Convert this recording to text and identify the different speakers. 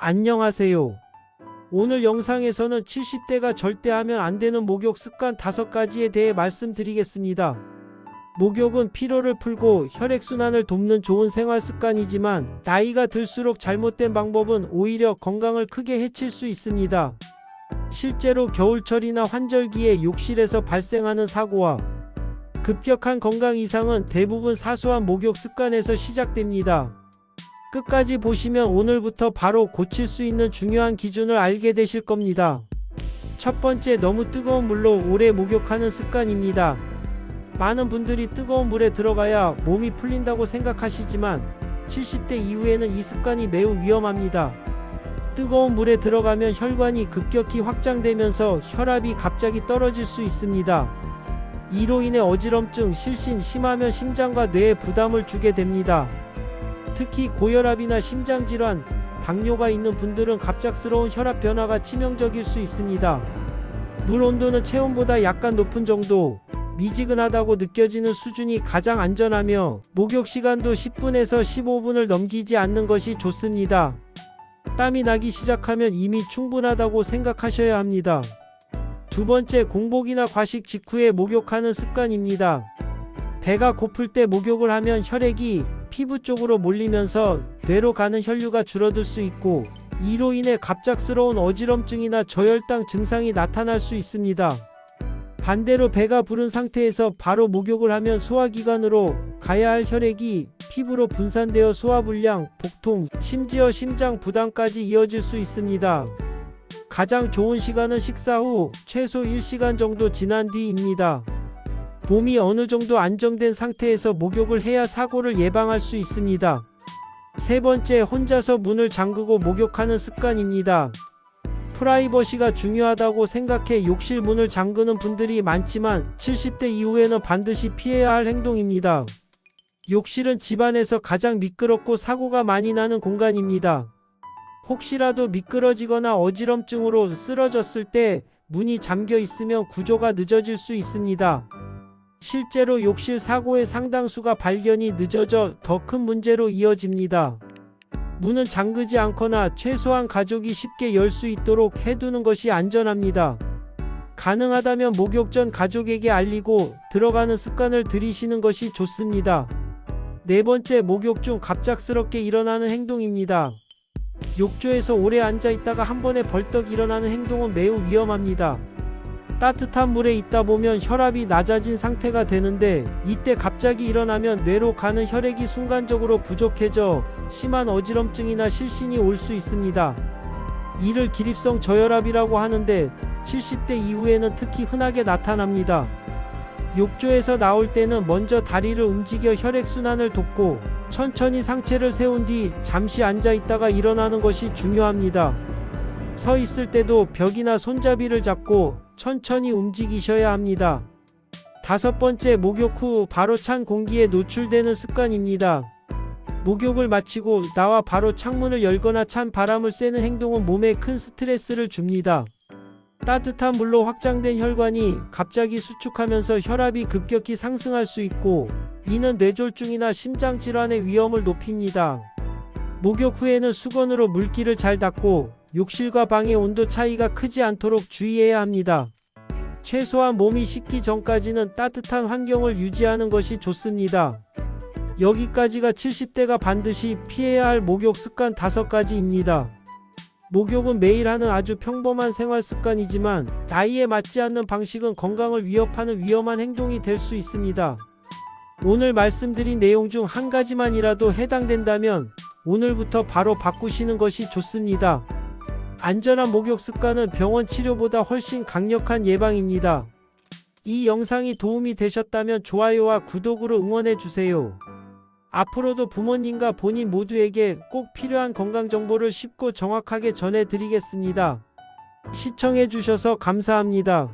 Speaker 1: 안녕하세요. 오늘 영상에서는 70대가 절대 하면 안 되는 목욕 습관 5가지에 대해 말씀드리겠습니다. 목욕은 피로를 풀고 혈액순환을 돕는 좋은 생활 습관이지만 나이가 들수록 잘못된 방법은 오히려 건강을 크게 해칠 수 있습니다. 실제로 겨울철이나 환절기에 욕실에서 발생하는 사고와 급격한 건강 이상은 대부분 사소한 목욕 습관에서 시작됩니다. 끝까지 보시면 오늘부터 바로 고칠 수 있는 중요한 기준을 알게 되실 겁니다. 첫 번째, 너무 뜨거운 물로 오래 목욕하는 습관입니다. 많은 분들이 뜨거운 물에 들어가야 몸이 풀린다고 생각하시지만 70대 이후에는 이 습관이 매우 위험합니다. 뜨거운 물에 들어가면 혈관이 급격히 확장되면서 혈압이 갑자기 떨어질 수 있습니다. 이로 인해 어지럼증, 실신, 심하면 심장과 뇌에 부담을 주게 됩니다. 특히 고혈압이나 심장질환, 당뇨가 있는 분들은 갑작스러운 혈압 변화가 치명적일 수 있습니다. 물 온도는 체온보다 약간 높은 정도, 미지근하다고 느껴지는 수준이 가장 안전하며 목욕 시간도 10분에서 15분을 넘기지 않는 것이 좋습니다. 땀이 나기 시작하면 이미 충분하다고 생각하셔야 합니다. 두 번째, 공복이나 과식 직후에 목욕하는 습관입니다. 배가 고플 때 목욕을 하면 혈액이 피부 쪽으로 몰리면서 뇌로 가는 혈류가 줄어들 수 있고 이로 인해 갑작스러운 어지럼증이나 저혈당 증상이 나타날 수 있습니다. 반대로 배가 부른 상태에서 바로 목욕을 하면 소화기관으로 가야 할 혈액이 피부로 분산되어 소화불량, 복통, 심지어 심장 부담까지 이어질 수 있습니다. 가장 좋은 시간은 식사 후 최소 1시간 정도 지난 뒤입니다. 몸이 어느 정도 안정된 상태에서 목욕을 해야 사고를 예방할 수 있습니다. 세 번째, 혼자서 문을 잠그고 목욕하는 습관입니다. 프라이버시가 중요하다고 생각해 욕실 문을 잠그는 분들이 많지만 70대 이후에는 반드시 피해야 할 행동입니다. 욕실은 집안에서 가장 미끄럽고 사고가 많이 나는 공간입니다. 혹시라도 미끄러지거나 어지럼증으로 쓰러졌을 때 문이 잠겨 있으면 구조가 늦어질 수 있습니다. 실제로 욕실 사고의 상당수가 발견이 늦어져 더 큰 문제로 이어집니다. 문은 잠그지 않거나 최소한 가족이 쉽게 열 수 있도록 해두는 것이 안전합니다. 가능하다면 목욕 전 가족에게 알리고 들어가는 습관을 들이시는 것이 좋습니다. 네 번째, 목욕 중 갑작스럽게 일어나는 행동입니다. 욕조에서 오래 앉아 있다가 한 번에 벌떡 일어나는 행동은 매우 위험합니다. 따뜻한 물에 있다 보면 혈압이 낮아진 상태가 되는데 이때 갑자기 일어나면 뇌로 가는 혈액이 순간적으로 부족해져 심한 어지럼증이나 실신이 올 수 있습니다. 이를 기립성 저혈압이라고 하는데 70대 이후에는 특히 흔하게 나타납니다. 욕조에서 나올 때는 먼저 다리를 움직여 혈액순환을 돕고 천천히 상체를 세운 뒤 잠시 앉아 있다가 일어나는 것이 중요합니다. 서 있을 때도 벽이나 손잡이를 잡고 천천히 움직이셔야 합니다. 다섯 번째, 목욕 후 바로 찬 공기에 노출되는 습관입니다. 목욕을 마치고 나와 바로 창문을 열거나 찬 바람을 쐬는 행동은 몸에 큰 스트레스를 줍니다. 따뜻한 물로 확장된 혈관이 갑자기 수축하면서 혈압이 급격히 상승할 수 있고 이는 뇌졸중이나 심장질환의 위험을 높입니다. 목욕 후에는 수건으로 물기를 잘 닦고 욕실과 방의 온도 차이가 크지 않도록 주의해야 합니다. 최소한 몸이 식기 전까지는 따뜻한 환경을 유지하는 것이 좋습니다. 여기까지가 70대가 반드시 피해야 할 목욕 습관 5가지입니다. 목욕은 매일 하는 아주 평범한 생활 습관이지만 나이에 맞지 않는 방식은 건강을 위협하는 위험한 행동이 될 수 있습니다. 오늘 말씀드린 내용 중 한 가지만이라도 해당된다면 오늘부터 바로 바꾸시는 것이 좋습니다. 안전한 목욕 습관은 병원 치료보다 훨씬 강력한 예방입니다. 이 영상이 도움이 되셨다면 좋아요와 구독으로 응원해주세요. 앞으로도 부모님과 본인 모두에게 꼭 필요한 건강정보를 쉽고 정확하게 전해드리겠습니다. 시청해주셔서 감사합니다.